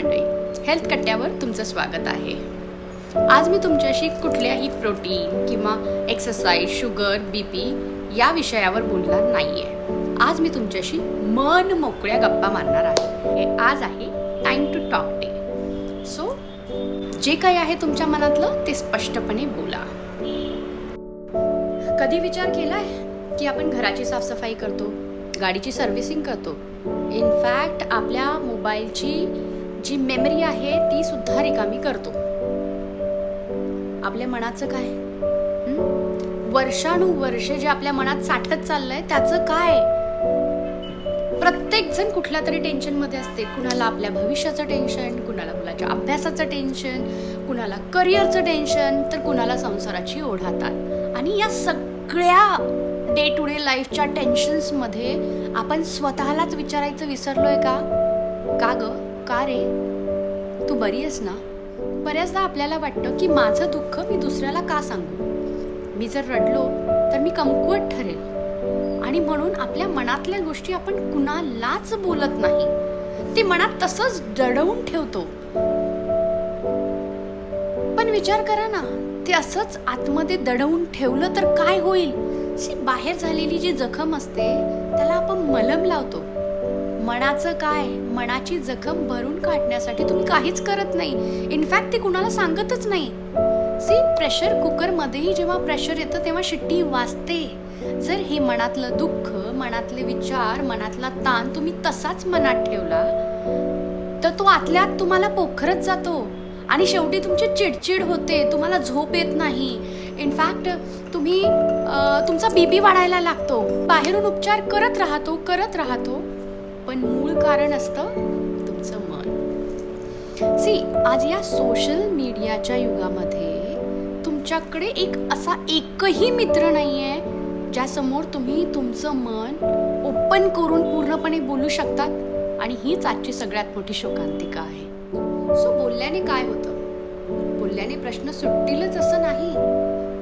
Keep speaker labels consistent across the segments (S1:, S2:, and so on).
S1: मंडळी, हेल्थ कट्ट्यावर तुमचं स्वागत आहे. आज मी तुमच्याशी कुठल्याही प्रोटीन किंवा एक्सरसाइज, शुगर, बीपी या विषयावर बोलणार नाहीये. आज मी तुमच्याशी मन मोकळ्या गप्पा मारणार आहे. आज आहे time to talk day. So जे काही आहे तुमच्या मनातलं ते स्पष्टपणे बोला. कधी विचार केलाय की आपण घराची साफसफाई करतो, गाडीची सर्व्हिसिंग करतो, इनफॅक्ट आपल्या मोबाईलची जी मेमरी आहे ती सुद्धा रिकामी करतो. आपल्या मनाचं काय? वर्षानुवर्ष जे आपल्या मनात साठत चाललंय त्याचं काय? प्रत्येक जण कुठल्या तरी टेन्शन मध्ये असते. कुणाला आपल्या भविष्याचं टेन्शन, कुणाला मुलाच्या अभ्यासाचं टेन्शन, कुणाला करिअरचं टेन्शन, तर कुणाला संसाराची ओढातात. आणि या सगळ्या डे टू डे लाईफच्या टेन्शन्समध्ये आपण स्वतःलाच विचारायचं विसरलोय का? का ग? का रे? तू बरी आहेस ना? बऱ्याचदा आपल्याला वाटतं की माझं दुःख मी दुसऱ्याला का सांगू? मी जर रडलो तर मी कमकुवत ठरेल, आणि म्हणून आपल्या मनातल्या गोष्टी आपण कुणालाच बोलत नाही. ते मनात तसंच दडवून ठेवतो. पण विचार करा ना, ते असंच आतमध्ये दडवून ठेवलं तर काय होईल? बाहेर झालेली जी जखम असते त्याला आपण मलम लावतो. मनाचं काय? मनाची जखम भरून काढण्यासाठी तुम्ही काहीच करत नाही. इनफॅक्ट ती कुणाला सांगतच नाही. प्रेशर कुकर मध्येही जेव्हा प्रेशर येतं तेव्हा शिट्टी वाजते. जर हे मनातलं दुःख, मनातले विचार, मनातला ताण तुम्ही तसाच मनात ठेवला तर तो आतल्या आत तुम्हाला पोखरत जातो आणि शेवटी तुमची चिडचिड होते, तुम्हाला झोप येत नाही. इनफॅक्ट तुम्ही तुमचा बीपी वाढायला लागतो. बाहेरून उपचार करत राहतो, पण मूळ कारण असतं तुमचं मन. आज या सोशल मीडियाच्या युगामध्ये तुमच्याकडे असा एकही मित्र नाहीये ज्यासमोर तुम्ही तुमचं मन ओपन करून पूर्णपणे बोलू शकतात. आणि हीच आजची सगळ्यात मोठी शोकांतिका आहे. बोलल्याने काय होतं? बोलल्याने प्रश्न सुटतीलच असं नाही,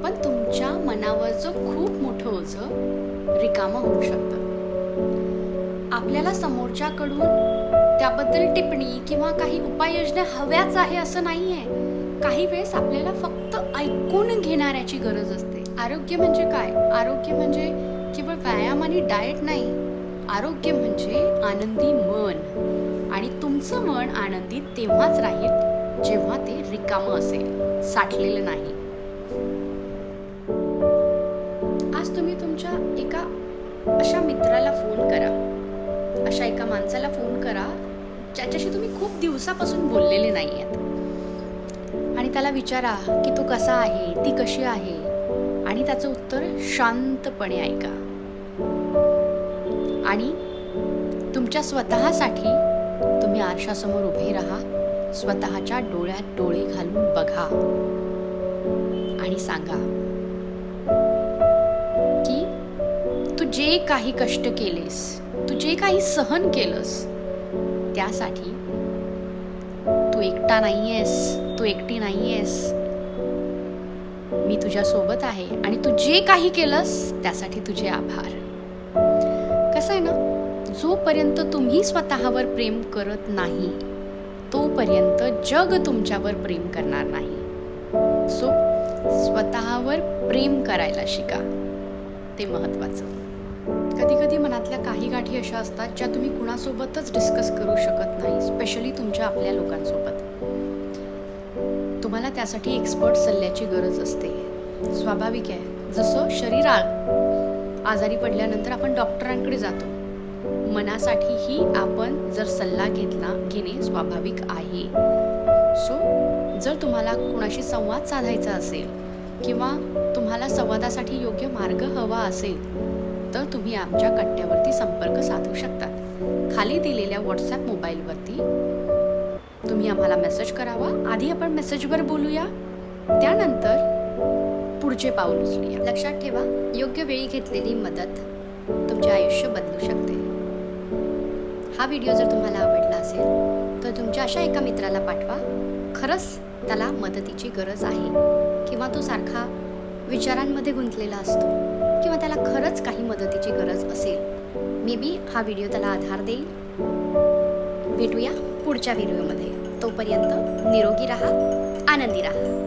S1: पण तुमच्या मनावरचं खूप मोठं ओझं रिकामं होऊ शकतं. आपल्याला समोरच्याकडून त्याबद्दल टिप्पणी किंवा काही उपाययोजना हव्याच आहे असं नाहीये. काही वेळेस आपल्याला फक्त ऐकून घेणाऱ्याची गरज असते. आरोग्य म्हणजे काय? आरोग्य म्हणजे केवळ व्यायाम आणि डाएट नाही. आरोग्य म्हणजे आनंदी मन. आणि तुमचं मन आनंदी तेव्हाच राहील जेव्हा ते रिकामं असेल, साठलेलं नाही. आज तुम्ही तुमच्या एका अशा मित्राला फोन करा, अशा एका माणसाला फोन करा ज्याच्याशी तुम्ही खूप दिवसापासून बोललेले नाही आहेत, आणि त्याला विचारा की तो कसा आहे, ती कशी आहे, आणि त्याचं उत्तर शांतपणे ऐका. आणि तुमच्या स्वतःसाठी तुम्ही आरशासमोर उभे राहा, स्वतःच्या डोळ्यात डोळे घालून बघा आणि सांगा की तू जे काही कष्ट केलेस, तू जे काही सहन केलंस, त्यासाठी तू एकटा नाहीयेस, तू एकटी नाहीयेस. मी तुझ्या सोबत आहे आणि तू जे काही केलंस त्यासाठी तुझे आभार. कसं आहे ना, जोपर्यंत तुम्ही स्वतःवर प्रेम करत नाही तोपर्यंत जग तुमच्यावर प्रेम करणार नाही. स्वतःवर प्रेम करायला शिका, ते महत्वाचं. कधी कधी मनातल्या काही गाठी अशा असतात ज्या तुम्ही कुणासोबतच डिस्कस करू शकत नाही, स्पेशली तुमच्या आपल्या लोकांसोबत. तुम्हाला त्यासाठी एक्सपर्ट सल्ल्याची गरज असते. स्वाभाविक आहे. जसं शरीर आजारी पडल्यानंतर आपण डॉक्टरांकडे जातो, मनासाठीही आपण जर सल्ला घेणे स्वाभाविक आहे. जर तुम्हाला कुणाशी संवाद साधायचा असेल किंवा तुम्हाला संवादासाठी योग्य मार्ग हवा असेल तर तुम्ही आमच्या कट्ट्यावरती संपर्क साधू शकतात. खाली दिलेल्या व्हॉट्सॲप मोबाईलवरती तुम्ही आम्हाला मेसेज करावा. आधी आपण मेसेजवर बोलूया, त्यानंतर पुढचे पाऊल उचलूया. लक्षात ठेवा, योग्य वेळी घेतलेली मदत तुमचे आयुष्य बदलू शकते. हा व्हिडिओ जर तुम्हाला आवडला असेल तर तुमच्या अशा एका मित्राला पाठवा. खरंच त्याला मदतीची गरज आहे, किंवा तो सारखा विचारांमध्ये गुंतलेला असतो, किंवा त्याला खरंच काही मदतीची गरज असेल. मे बी हा व्हिडिओ त्याला आधार देईल. भेटूया
S2: पुढच्या व्हिडिओमध्ये. तोपर्यंत निरोगी राहा, आनंदी राहा.